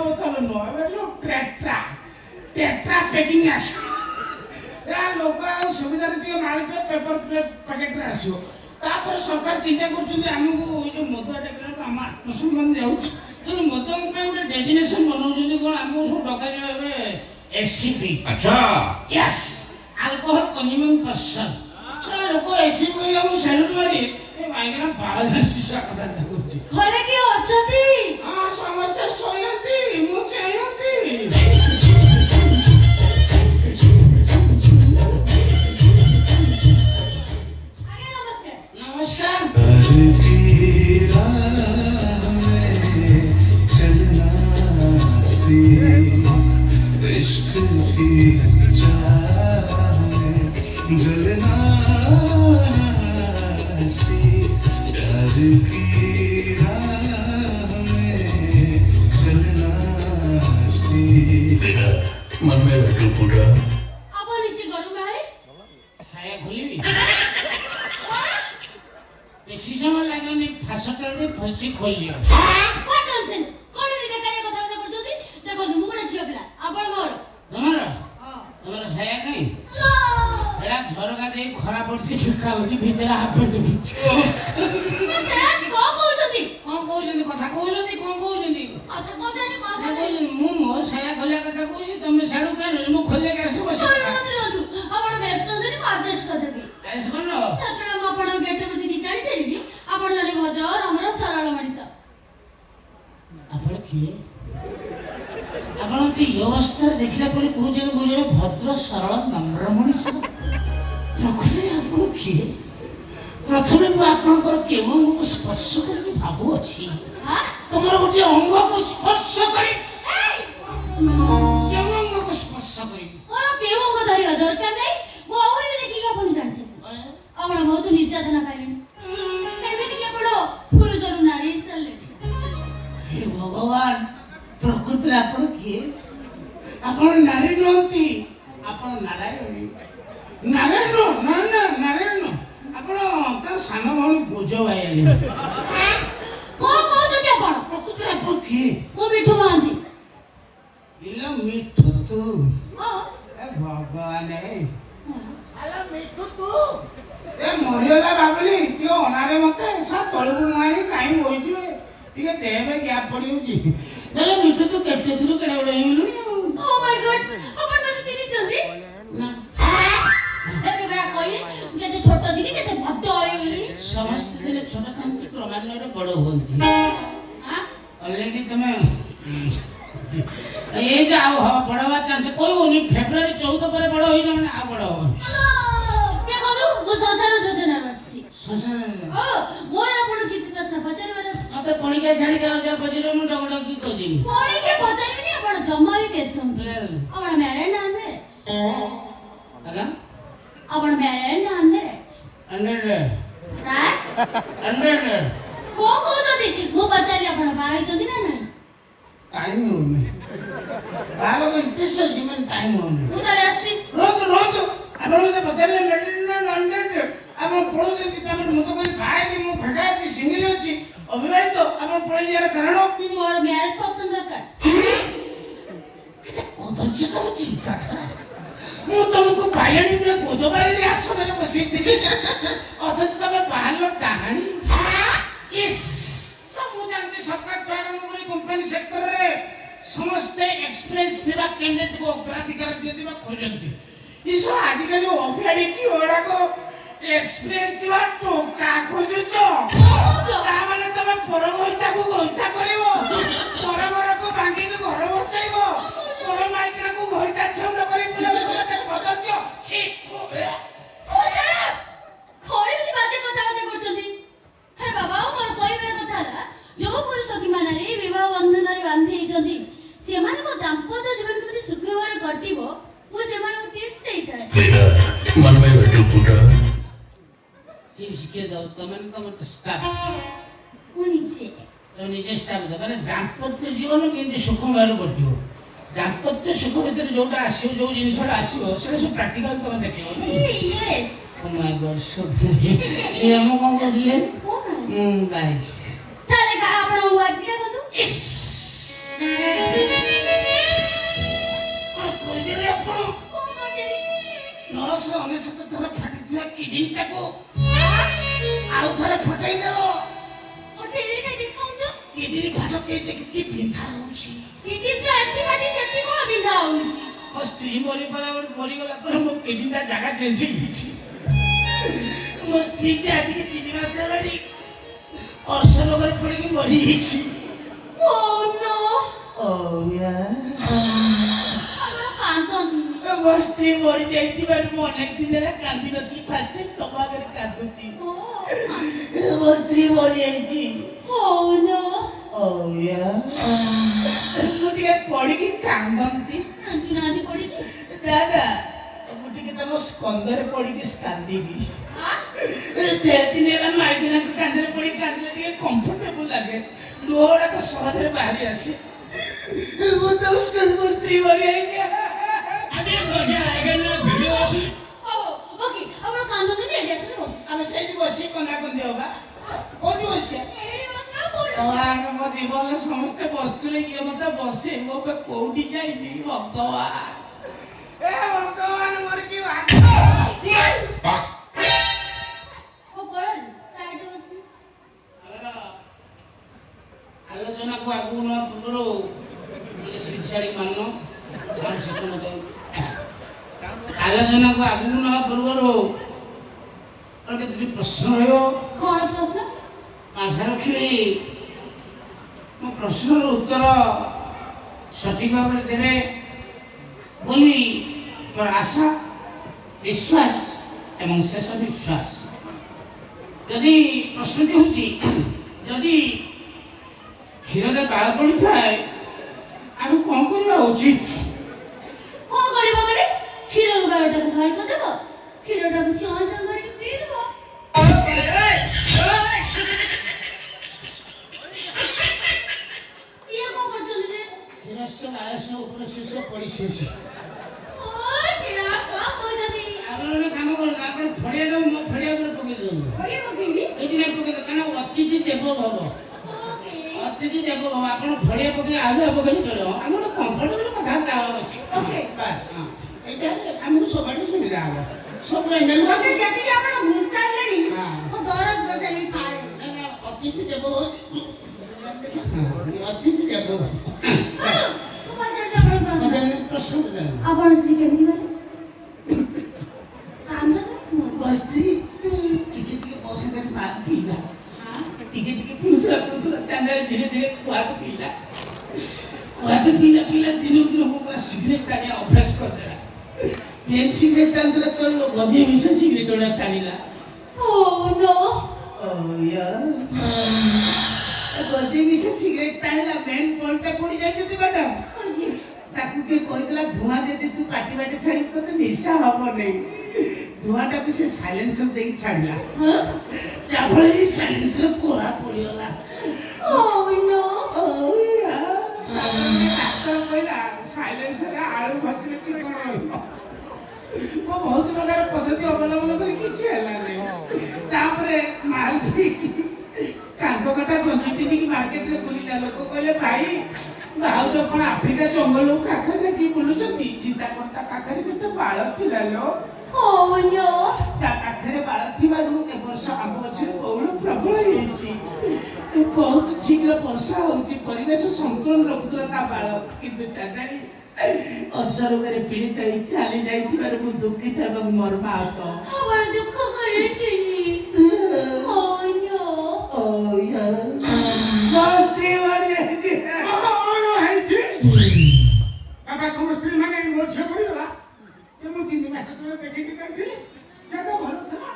ବୋତଲ ନୁହଁ ଏବେ ଯୋଉ ଟ୍ରେଟ୍ରା ପ୍ୟାକିଂ ଆସିବ ଲୋକ ଆଉ ସୁବିଧାରେ ଟିକେ ମାଳିପେ ପେପର ପ୍ୟାକେଟରେ ଆସିବ ତାପରେ ସରକାର ଚିନ୍ତା କରୁଛନ୍ତି ଆମକୁ ଏଇ ଯୋଉ ମଦୁଆ ଟେକ୍ନୋଲୋଜି ଆମ ଆତ୍ମସମ୍ମାନ ଯାଉଛି ତେଣୁ ମଦୁଆଙ୍କ ପାଇଁ ଗୋଟେ ଡେଜିନେସନ ବନାଉଛନ୍ତି କ'ଣ ଆମକୁ ସବୁ ଡକାଯିବ ଏବେ ଏସିପି ଆଚ୍ଛା ୟେସ୍ ଆଲକୋହଲ କନଜ୍ୟୁମିଂ ପର୍ସନ ସେଟା ଲୋକ ଏସିପି କହି ଆମକୁ ସେଲୁଟ ମାରି ଏ ମାଇକିନା ବାଳଜାଣି କଥାଟା କରୁଛି ଘରେ କିଏ ଅଛନ୍ତି? ହଁ ସମସ୍ତେ ଶୋଇଛନ୍ତି ମୁଁ ଚାହିଁନ୍ତି नमस्कार चलना सी इश्क की चाह में जलना सी प्यार की राह में चलना सी मन में बैठो पूरा ଆପଣ ନିଶ୍ଚୟ ଘରୁ ବାହାରେ साया खोलिबी बेसी समय लागेनी फासटा दे फसी खोलियो what nonsense कोण ବି ବେକାରିଆ କଥାବାର୍ତ୍ତା କରୁଛନ୍ତି ଦେଖନ୍ତୁ ମୁଁ ଗୋଟେ ଝିଅ ପିଲା ଆପଣ ମୋର ତମର साया କାଇଁ ଏଟା ଝରକା ଦେଇ ଖରା ପଡୁଛି ଶୁଖା ହଉଛି ଭିତରେ ହାଫେଟ ବିଛି ସାର୍ କଣ କହୁଛନ୍ତି କଥା କହୁଛନ୍ତି କଣ କହୁଛନ୍ତି କଥା କହୁଛନ୍ତି ମୁଁ ମୋ ସାୟା ଖୋଲିବା କଥା କହୁଛି ତମେ ସାଡୁ କାଇଁ ମୁଁ ଖୋଲିକି ଆସି ବସି ରୁହନ୍ତୁ ଆପଣ ବ୍ୟସ୍ତ ହୁଅନ୍ତୁନି ମୁଁ ଆଡଜଷ୍ଟ କରିଦେବି ଶୁଣ ତାଛଡ଼ା ମୁଁ ଆପଣଙ୍କ ଗେଟ ପ୍ରତି ଜାଣି ସାରିଲି ଆପଣ ଜଣେ ଭଦ୍ର ନମ୍ର ସରଳ ମଣିଷ ଆପଣ କିଏ ଆପଣ ଏ ଅବସ୍ଥାରେ ଦେଖିଲା ପରେ କହୁଛନ୍ତି ମୁଁ ଜଣେ ଭଦ୍ର ସରଳ ନମ୍ର ମଣିଷ ପ୍ରକୃତରେ ଆପଣ କିଏ ପ୍ରଥମେ ମୁଁ ଆପଣଙ୍କର କେଉଁ ଅଙ୍ଗକୁ ସ୍ପର୍ଶ କରିକି ଭାବୁଅଛି ତମର ଗୋଟିଏ ଅଙ୍ଗକୁ ସ୍ପର୍ଶ କରି କେଉଁ ଅଙ୍ଗକୁ ସ୍ପର୍ଶ କରିବି ମୋର କେଉଁ ଅଙ୍ଗ ଧରିବା ଦରକାର ନାହିଁ ମୁଁ ଆହୁରି ବି ଦେଖିକି ଆପଣ ଜାଣିଛି ଆପଣ ବହୁତ ନିର୍ଯାତନା ପାଇଲେଣି ଏମିତିକି ଆପଣ ପୁରୁଷରୁ ନାରୀ ଚାଲିଲେଣି ହେ ଭଗବାନ ପ୍ରକୃତରେ ଆପଣ କିଏ ଆପଣ ନାରୀ ନୁହନ୍ତି ଆପଣ ନାରାୟଣୀ ନାରାୟଣ ନାରାୟଣ ଆପଣ ତା ସାନ ଭଉଣୀ ବୋଝ ଭାଇଆଣି କଣ କହୁଛନ୍ତି ଆପଣ ପ୍ରକୃତରେ ଆପଣ କିଏ ମୁଁ ମିଠୁ ମହାନ୍ତି ଇଲ ମିଠୁ ତୁ ହଁ ଏ ଭଗବାନ ଆଲୋ ମିଠୁ ତୁ ଏ ମରିଗଲା ବାବୁଲି ଟିକେ ଅନାରେ ମତେ ସା ତଳକୁ ନ ଆଣି କାହିଁ ବଇଯିବେ ଟିକେ ଦେହରେ ଗ୍ୟାପ ପଡ଼ିଯାଉଛି ହେଲେ ମିଠୁ ତୁ କେତେ ଥିଲୁ କେଡ଼େ ବଡ଼ ହେଇଗଲୁଣି ଆଉ ଓ ମାଇ ଗଡ୍ ଆପଣ ମୋତେ ଚିହ୍ନିଛନ୍ତି ନା ଏବେ ବେଳା କହିଲେ କେତେ ଛୋଟ ଥିଲି କେତେ ବଡ ହେଇଗଲିଣି ସମସ୍ତେ ଦିନେ ଛୋଟ ଥାନ୍ତି କ୍ରମାନ୍ୱୟରେ ବଡ଼ ହୁଅନ୍ତି ଅଲରେଡି ତମେ এই যে ଆଉ ବଡ଼ ହବା ଚାନ୍ସ କହିବୁନି ଫେବୃଆରୀ 14 ପରେ ବଡ଼ ହେଇନ ମାନେ ଆଉ ବଡ଼ ହବନି ଦେଖନ୍ତୁ ମୁଁ ସଂସାର ଯୋଜନାରୁ ଆସିଛି ସଂସାରରେ ମୋର ଆପଣ କିଛି ପ୍ରଶ୍ନ ପଚାରିବାର ଅଛି ମତେ ପଣିକିଆ ଛାଡ଼ିକି ଆଉ ଯାହା ପଚାରିବ ମୁଁ ଡକ ଡକି କହିଦେବି ପଣିକିଆ ପଚାରିବିନି ଆପଣ ଜମା ବି ବ୍ୟସ୍ତ ହୁଅନ୍ତୁନି ଆପଣ ମ୍ୟାରେଡ୍ ନା ଅନମ୍ୟାରେଡ୍ ଆଜ୍ଞା ଆପଣ ମ୍ୟାରେଡ୍ ନା ଅନମ୍ୟାରେଡ୍ କଣ କହୁଛନ୍ତି ମୁଁ ପଚାରିଲି ଆପଣ ବାହା ହେଇଛନ୍ତି ନା ନାହିଁ ଟାଇମ୍ ହଉନି ବାହାବାକୁ ଇଣ୍ଟରେଷ୍ଟ ଅଛି ମାନେ ଟାଇମ୍ ହଉନି ମୁଁ ତାହେଲେ ଆସିଛି ରୁହନ୍ତୁ ଆପଣ ମୋତେ ପଚାରିଲେ ମ୍ୟାରେଡ୍ ନା ଅନମ୍ୟାରେଡ୍ ଆପଣ ପଳଉଛନ୍ତି ତାପରେ ମୁଁ ତ କହିଲି ବାହା ହେଇନି ମୁଁ ଫାଙ୍କା ଅଛି ସିଙ୍ଗଲ ଅଛି ଅବିବାହିତ ଆପଣ ପଳେଇ ଯିବାର କାରଣ ମୋର ମ୍ୟାରେଡ୍ ପସନ୍ଦ ଦରକାର କଦର୍ଯ୍ୟ ତମ ଚିନ୍ତାଧାରା ମୁଁ ତମକୁ ବାୟାଣୀ ବୋଝ ବାୟାଣୀ ଆସନରେ ବସେଇଥିଲି ଅଥଚ ତମେ ବାହାରିଲ ଡାହାଣୀ ସବୁ ଜାଣିଛି ସରକାରଠୁ ଆରମ୍ଭ କରି କମ୍ପାନୀ ସେକ୍ଟରରେ ସମସ୍ତେ ଏକ୍ସପ୍ରେସ୍ ଥିବା କ୍ୟାଣ୍ଡିଡେଟ୍କୁ ଅଗ୍ରାଧିକାର ଦିଅନ୍ତି ବା ଖୋଜନ୍ତି ଇସ ଆଜିକାଲି ଅଭିଆଡ଼ିଛି ଗୁଡ଼ାକ ଏକ୍ସପ୍ରେସ୍ ଥିବା ଟଙ୍କା ଖୋଜୁଛ ତାମାନେ ତମେ ପରଘଇତାକୁ ଘଇତା କରିବ ପରଘରକୁ ଭାଙ୍ଗିକି ଘର ବସେଇବ ପର ମାଇକିନାକୁ ଘଇତା ଛଉଣ୍ଡ କରି ବୁଲାବ କଦର୍ଯ୍ୟ ଛି ଖଡ଼ି ବି ବାଜେ କଥାବାର୍ତ୍ତା କରୁଛନ୍ତି ହେ ବାବା ମୋର କହିବାର କଥା ହେଲା ଯୋଉ ପୁରୁଷ କିମ୍ବା ନାରୀ ବିବାହ ବନ୍ଧନରେ ବାନ୍ଧି ହେଇଛନ୍ତି ସେମାନଙ୍କ ଦାମ୍ପତ୍ୟ ଜୀବନ କେମିତି ସୁଖୀ ଭାବରେ କଟିବ ମୁଁ ସେମାନଙ୍କୁ ଟିପ୍ସ ଦେଇଥାଏ मन में बैठो पूरा टिप्स किए दो तमने तम स्टाफ ମୁଁ ନିଜେ तो निजे स्टाफ दो माने दाम्पत्य जीवन केमती सुखमय कटियो दाम्पत्य सुख भीतर जोटा आसीयो जो जिनिसटा आसीयो सेटा सब प्रैक्टिकल तमे देखियो यस ओ माय गॉड सो ये हम कोन कहथिले कोन गाइस ତାହେଲେ ଆପଣ ୱାର୍ଡ କିଟା କନ୍ତୁ କଣ କରିଦେଲେ ଆପଣ? 999 ଥର ଫାଟିଥିବା କିଡନୀଟାକୁ ଆଉ ଥରେ ଫଟେଇଦେଲ। କିଡନୀ ଫାଟ କେହି ଦେଖିକି ବିନ୍ଧା ହଉଛି। ମୋ ସ୍ତ୍ରୀ ମରିଗଲା ପରେ ମୋ କିଡନୀଟା ଜାଗା ଚେଞ୍ଜ ହେଇଯାଇଛି। ମୋ ସ୍ତ୍ରୀଟି ଆଜିକି 3 ମାସ ହେଲାଣି ଅର୍ଶ ରୋଗରେ ପଡ଼ିକି ମରିଯାଇଛି। ମୋ ସ୍ତ୍ରୀ ମରି ଯାଇଥିବାରୁ ମୁଁ ଅନେକ ଦିନ ହେଲା କାନ୍ଦି ନଥିଲି। ଫାଷ୍ଟ ଟାଇମ୍ ତମ ଆଗରେ କାନ୍ଦୁଛି। ମୋ ସ୍ତ୍ରୀ ମରିଯାଇଛି। ମୁଁ ଟିକେ ପଡ଼ିକି କାନ୍ଦନ୍ତି। ଦାଦା ମୁଁ ଟିକେ ତମ ସ୍କନ୍ଧରେ ପଡ଼ିକି କାନ୍ଦିବି। 3 ଦିନ ହେଲା ମାଇକିନାଙ୍କ କାନ୍ଧରେ ପଡ଼ି କାନ୍ଦିଲେ ଟିକେ କମ୍ଫର୍ଟେବୁଲ ଲାଗେ। ଲୁହ ଗୁଡ଼ାକ ସହଜରେ ବାହାରି ଆସେ। ମୁଁ ତମ ସ୍କନ୍ଧ ମୋ ସ୍ତ୍ରୀ ମରିଯାଇଛି। ଆମେ ସେଇଠି ବସି କନ୍ଦାକନ୍ଦି ହବା। କୋଉଠି ବସିବା? ମୋ ଜୀବନରେ ସମସ୍ତେ ବସୁଥିଲେ କିଏ ମତେ ବସେଇବ। କୋଉଠି ଯାଇନି ଭଗବାନ। ଏ ଭଗବାନ ମୋର କି ଆଲୋଚନାକୁ ଆଗକୁ ନେବା ପୂର୍ବରୁ ଶିକ୍ଷାଡ଼ି ମାନ ଆଲୋଚନାକୁ ଆଗକୁ ନେବା ପୂର୍ବରୁ କେତୋଟି ପ୍ରଶ୍ନ ରହିବ। ଆଶା ରଖିବି ମୋ ପ୍ରଶ୍ନର ଉତ୍ତର ସଠିକ ଭାବରେ ଦେବେ ବୋଲି ମୋର ଆଶା, ବିଶ୍ୱାସ ଏବଂ ଶେଷ ବିଶ୍ୱାସ। ଯଦି ପ୍ରଶ୍ନଟି ହେଉଛି ଯଦି କ୍ଷୀରରେ ବାଳ ପଡ଼ିଥାଏ ଆମେ କ'ଣ କରିବା ଉଚିତ? କ୍ଷୀରରୁ ବାଳଟାକୁ ବାହାର କରିଦେବ, କ୍ଷୀରଟାକୁ ଛଅ ଛଅ କରିକି ପିଇଦେବ। ଉପରେ ଶେଷ ପଡ଼ିଶେଷ ଆପଣ ଗୋଟେ କାମ କରନ୍ତୁ, ଆପଣ ଫଡ଼ିଆଟାକୁ ମୋ ଫଡ଼ିଆ ଉପରେ ପକେଇ ଦିଅନ୍ତୁ। ଏଇଥିରେ ପକେଇ ଦିଅ, କାରଣ ଅତିଥି ଦେବ ଭବ। ଅତିଥି ଦେବ ଭବ। ଆପଣ ଫଡ଼ିଆ ପକେଇ ଆଗୁଆ ପକେଇଲେ ଚଳିବ। ଆମେ ଗୋଟେ କମ୍ଫର୍ଟେବଲ କଥାବାର୍ତ୍ତା ହେବା ବସି। ବାସ୍ ହଁ, ଏଇଟା ଆମକୁ ସବୁଆଡ଼େ ସୁବିଧା ହବ। ସବୁ ଏଙ୍ଗେଲ ଅତିଥି ଦେବ ଅତିଥି ଦେବ ଆପଣ ସ୍ତ୍ରୀ କେମିତି ଗଲେ? ସ୍ତ୍ରୀ ଟିକେ ଟିକେ ମୋ ସାଙ୍ଗରେ ପାଣି ପିଇଲା। ଟିକେ ଟିକେ ପିଉଥିଲା ଚାଣ୍ଡାରେ ଧୀରେ ଧୀରେ କୁଆକୁ ପିଇଲା। କୁଆଟେ ପିଇଲା ଦିନକୁ ଦିନ ମୋ ପୁରା ସିଗାରେଟ ଟାଣିବା ଅଭ୍ୟାସ କରିଦେଲା। ପ୍ଲେନ୍ ସିଗାରେଟ ଟାଣିଦେଲା ଚଳିବ, ଗଜେଇ ମିଶା ସିଗାରେଟ ଗୁଡ଼ା ଟାଣିଲା। ଗଜେଇ ମିଶା ସିଗାରେଟ ଟାଣିଲା। ମେନ୍ ପଏଣ୍ଟଟା କୋଉଠି ଜାଣିଛନ୍ତି ମ୍ୟାଡାମ? ତାକୁ କିଏ କହିଥିଲା ଧୂଆଁ ଯଦି ତୁ ପାଟି ବାଟି ଛାଡ଼ିବୁ ତତେ ନିଶା ହବ ନାହିଁ। ଧୂଆଁଟାକୁ ସେ ସାଇଲେନ୍ସର ଦେଇକି ଛାଡ଼ିଲା। ଯାହାଫଳରେ ସାଇଲେନ୍ସର କୋଳା ପଡ଼ିଗଲା। ଡାକ୍ତର କହିଲା ସାଇଲେନ୍ସରରେ ଆଳୁ ଘଷିଲେ ଚିକଣ ରହିବ। ମୁଁ ବହୁତ ପ୍ରକାର ପଦ୍ଧତି ଅବଲମ୍ବନ କରି କିଛି ହେଲାନି। ତାପରେ ମାଲ ପିଇକି କାନ୍ଦ କଟା ଗଞ୍ଜି ପିନ୍ଧିକି ମାର୍କେଟରେ ବୁଲିଲା। ଲୋକ କହିଲେ ଭାଇ ଭାଉଜ କ'ଣ ଆଫ୍ରିକା ଜଙ୍ଗଲକୁ କାଖ ଯାଇକି ବୁଲୁଛନ୍ତି? ଚିନ୍ତା କର ତା ପାଖରେ କେତେ ବାଳ ଥିଲା ଲୋ। ତା ପାଖରେ ବାଳ ଥିବାରୁ ଏ ବର୍ଷ ଆମ ଗଛରେ ବଉଳ ପ୍ରବଳ ହେଇଛି। ବହୁତ ଶୀଘ୍ର ବର୍ଷା ହଉଛି, ପରିବେଶ ସନ୍ତୁଳନ ରଖୁଥିଲା ତା ବାଳ। କିନ୍ତୁ ଚାଣ୍ଡାଳି ଅର୍ଶ ରୋଗରେ ପୀଡ଼ିତ ହେଇ ଚାଲି ଯାଇଥିବାରୁ ମୁଁ ଦୁଃଖିତ ଏବଂ ମର୍ମାହତ। ସ୍ତ୍ରୀ ମରିଯାଇଛି। ବାବା ତମ ସ୍ତ୍ରୀ ମାନେ ମୋ ଝିଅ ମରିଗଲା। ମୁଁ 3 ମାସ ତଳେ ଦେଖିକି ଯାଇଥିଲି। ଜାଗା ଭଲ ଥିଲା,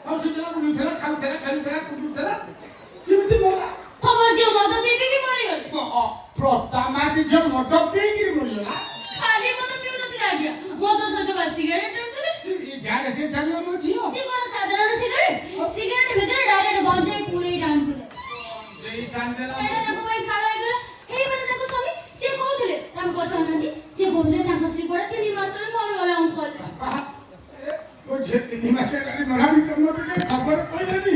ହସୁଥିଲା, ବୁଲୁଥିଲା, ଖାଉଥିଲା, ଖେଳୁଥିଲା, କୁଟୁଥିଲା। କେମିତି ମଲା? ପ୍ରତାମା ନିଜ ମଦ ପିଇକିରି ମରିଗଲା। ଖାଲି ମଦ ପିଉନଥିଲା ଆଜ୍ଞା, ମଦ ସହିତ ସିଗାରେଟ ଟାଣୁଥିଲେ। ସିଗାରେଟ ଟାଣିଲା ମୋ ଝିଅ। ସେ କ'ଣ ସାଧାରଣ ସିଗାରେଟ? ସିଗାରେଟ ଭିତରେ ଡାଇରେକ୍ଟ ଗଞ୍ଜେଇ ପୁରେଇ ଟାଣୁଥିଲେ। ଏଇଟା ତାଙ୍କ ପାଇଁ କାଳ ହେଇଗଲା। ହେଇଗଲା ତାଙ୍କ ସ୍ୱାମୀ। ସିଏ କହୁଥିଲେ ତାଙ୍କୁ ପଚାରୁନାହାନ୍ତି, ସିଏ କହୁଥିଲେ ତାଙ୍କ ସ୍ତ୍ରୀ କୁଆଡ଼େ 3 ମାସ ତଳେ ମରିଗଲା ଅଙ୍କଲ। ମୋ ଝିଅ 3 ମାସ ହେଲାଣି ମରା ଭିତରେ ମୋତେ ଖବର କହିଲେନି।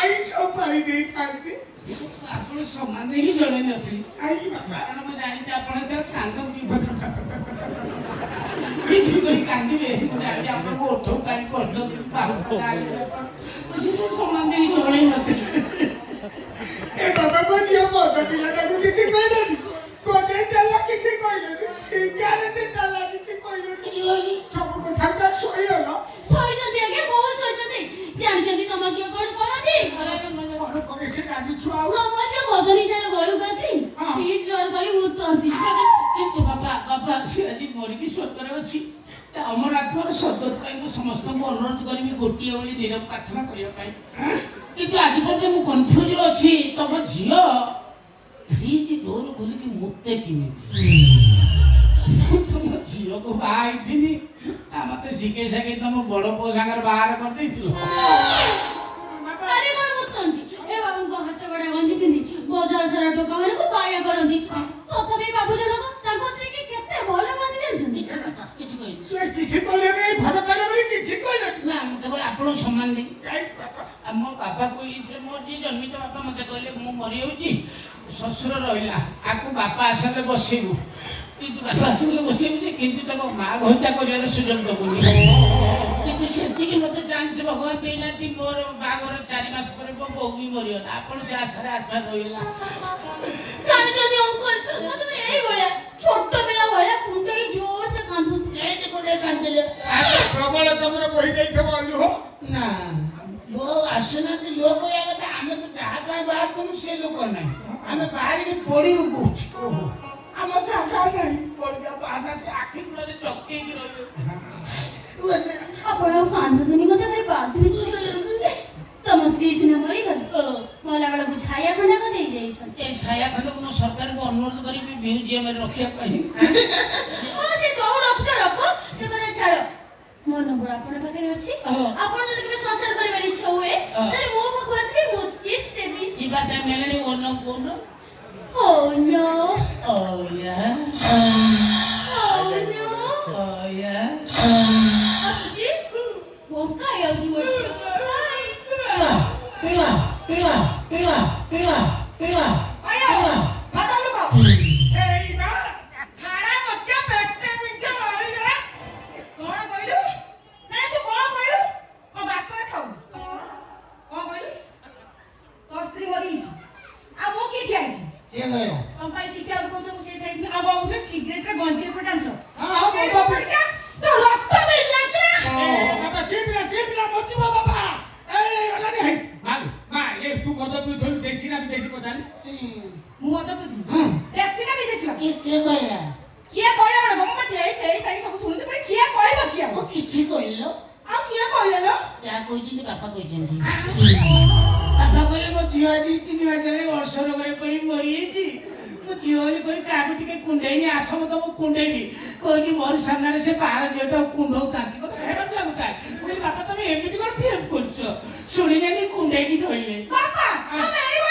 ଆଇଁଷ ପାଇ ଦେଇଥାନ୍ତି। ଆପଣ ସମାନ ଦେଇକି ଜଣେଇ ନଥିଲି କାରଣ ମୁଁ ଜାଣିଛି ଆପଣ ଏଥର କାନ୍ଦନ୍ତି କରି କାନ୍ଦିବେ ମୁଁ ଜାଣିଛି ଆପଣଙ୍କୁ ଓଠକୁ କାହିଁ କଷ୍ଟ ଦେବି ଜାଣିବେ ଆପଣ ସେ ସମାନ ଦେଇକି ଜଣେଇ ନଥିଲି ଏ ବାବା ମୋ ଝିଅ ମଦ ପିଲାଟାକୁ କିଛି କହିଲେନି ଗୋଟେ ଚାଲା କିଛି କହିଲେନି ସିଗାରେଟ ଚାଲା କିଛି କହିଲେନି ସବୁ କଥା ଶୋଇଗଲ ଶୋଇଛନ୍ତି ଆଜ୍ଞା ବହୁତ ଶୋଇଛନ୍ତି ଜାଣିଛନ୍ତି ତମ ଝିଅ କଣ କରନ୍ତି କଣ କରି ସେ ଗାଡି ଛୁଆ ତମ ଝିଅ ମଦ ନିଜର ଘରକୁ ଆସି ପିଚ୍ ରୋଲ୍ କରି ଉତ୍ତନ୍ତି କିନ୍ତୁ ବାପା ସେ ଆଜି ମରିକି ସ୍ୱର୍ଗରେ ଅଛି ଅମର ଆତ୍ମାର ସଦ୍ଗତ ପାଇଁ ମୁଁ ସମସ୍ତଙ୍କୁ ଅନୁରୋଧ କରିବି ଗୋଟିଏ ଭଳି ନିରବ ପ୍ରାର୍ଥନା କରିବା ପାଇଁ କିନ୍ତୁ ଆଜି ପର୍ଯ୍ୟନ୍ତ ମୁଁ କନଫ୍ୟୁଜରେ ଅଛି ତମ ଝିଅ ଫ୍ରିଜ ଡୋର ଖୋଲିକି ମୁତେ କେମିତି ତମ ଝିଅକୁ ବାହା ହେଇଥିଲି ମତେ ଶିଖେଇ ସାଖେଇ ତମ ବଡ ପୁଅ ସାଙ୍ଗରେ ବାହାର କରିଦେଇଥିଲ ଆରେ କଣ ଉତ୍ତନ୍ତି ଏ ବାବୁଙ୍କ ହାତ ଗଡା ଗଞ୍ଜି ପିନ୍ଧି ବଜାର ସାରା ଟୋକାମାନଙ୍କୁ ବାୟା କରନ୍ତି ତଥାପି ବାବୁ ଜଣକ ତାଙ୍କ ସ୍ତ୍ରୀକି କେତେ ଭଲ ପାଆନ୍ତି ଜାଣିଛନ୍ତି କିଛି କହିନି ସେ କିଛି କହିଲେନି ଭଲ ପାଇଲେ ବୋଲି କିଛି କହିଲେନି ନା ମୁଁ କେବଳ ଆପଣଙ୍କୁ ସମ୍ମାନ ଦେଇ କାଇଁ ବାପା ମୋ ବାପାକୁ ମୋ ଯିଏ ଜନ୍ମିତ ବାପା ମତେ କହିଲେ ମୁଁ ମରିଯାଉଛି ଶ୍ୱଶୁର ରହିଲା ଆକୁ ବାପା ଆସିଲେ ବସେଇବୁ କିନ୍ତୁ ବାପା ଆସିଲେ ବସେଇବୁ ଯେ କିନ୍ତୁ ତାକୁ ମା ଘଇତା କରିବାର ସୁଯୋଗ ଦେବୁନି କିନ୍ତୁ ସେତିକି ମତେ ଚାନ୍ସ ଭଗବାନ ଦେଇନାହାନ୍ତି ମୋର ବାହାଘର 4 ମାସ ପରେ ମୋ ବୋଉ ବି ମରିଗଲା ଆପଣ ସେ ଆଶାରେ ରହିଗଲା ଜାଣିଛନ୍ତି ଅଙ୍କଲ ମତେ ଏଇଭଳିଆ ଛୋଟ ପିଲା ଭଳିଆ କୁଣ୍ଡେଇ ଜୋର ସେ କାନ୍ଦୁନ୍ତି ଏଇଠି କୋଟେ କାନ୍ଦିଲେ ପ୍ରବଳ ତମର ବହି ଯାଇଥିବ ଲୁହ ନା ଲୋକ ଆସୁନାହାନ୍ତି ଲୋକ କହିବା କଥା ଆମେ ତ ଯାହା ପାଇଁ ବାହାରୁଥିଲୁ ସେ ଲୋକ ନାହିଁ ଆମେ ବାହାରିକି ପଡିବୁ କହୁଛୁ ଆମ ଜାଗା ନାହିଁ ପଡ଼ିଆ ବାହାରନ୍ତି ଆଖି ଫୁଲରେ ଚକେଇକି ରହିବେ ଆପଣ ଆଉ କାନ୍ଦୁନି ମତେ ଭାରି ବାଧୁଛି ତମ ସ୍ତ୍ରୀ ସିନା ମରିଗଲେ ମଲା ବେଳକୁ ଛାୟା ଖଣ୍ଡକ ଦେଇ ଯାଇଛନ୍ତି ଏ ଛାୟା ଖଣ୍ଡକୁ ମୁଁ ସରକାରଙ୍କୁ ଅନୁରୋଧ କରିବି ମ୍ୟୁଜିୟମରେ ରଖିବା ପାଇଁ ସେ ଯୋଉ ରଖୁଛ ରଖ ସେ କଥା ଛାଡ ମୋ ନମ୍ବର ଆପଣ ପାଖରେ ଅଛି ଆପଣ ଯଦି କେବେ ସଂସାର କରିବାର ଇଚ୍ଛା ହୁଏ ତାହେଲେ ମୋ ପାଖକୁ ଆସିଲେ ମୁଁ ଚିପ୍ସ ଦେବି ଯିବା ଟାଇମ୍ ହେଲାଣି ଓନ କହୁନ Oh no! Oh yeah! Oh no! Oh yeah! ଆସୁଛି ଭଙ୍କା ହେଇଯାଉଛି ଗୋଟେ କିଛି କହିଲ ଆଉ କିଏ କହିଲ ଯାହା କହିଛନ୍ତି ବାପା କହିଛନ୍ତି ବାପା କହିଲେ ମୋ ଝିଅ ଆଜି 3 ମାସ ହେଲାଣି ଅର୍ଶ ରୋଗରେ ପଡି ମରିଯାଇଛି ମୋ ଝିଅ ବୋଲି କହି କାହାକୁ ଟିକେ କୁଣ୍ଡେଇନି ଆସ ମୁଁ ତମକୁ କୁଣ୍ଡେଇବି କହିକି ମୋର ସାମ୍ନାରେ ସେ ବାହାର ଝିଅଟାକୁ କୁଣ୍ଡଉଥାନ୍ତି ମତେ ଖରାପ ଲାଗୁଥାଏ ମୁଁ କହିଲି ବାପା ତମେ ଏମିତି କଣ ବିହେଭ୍ କରୁଛ ଶୁଣିଲେନି କୁଣ୍ଡେଇକି ଧରିଲେ ବାପା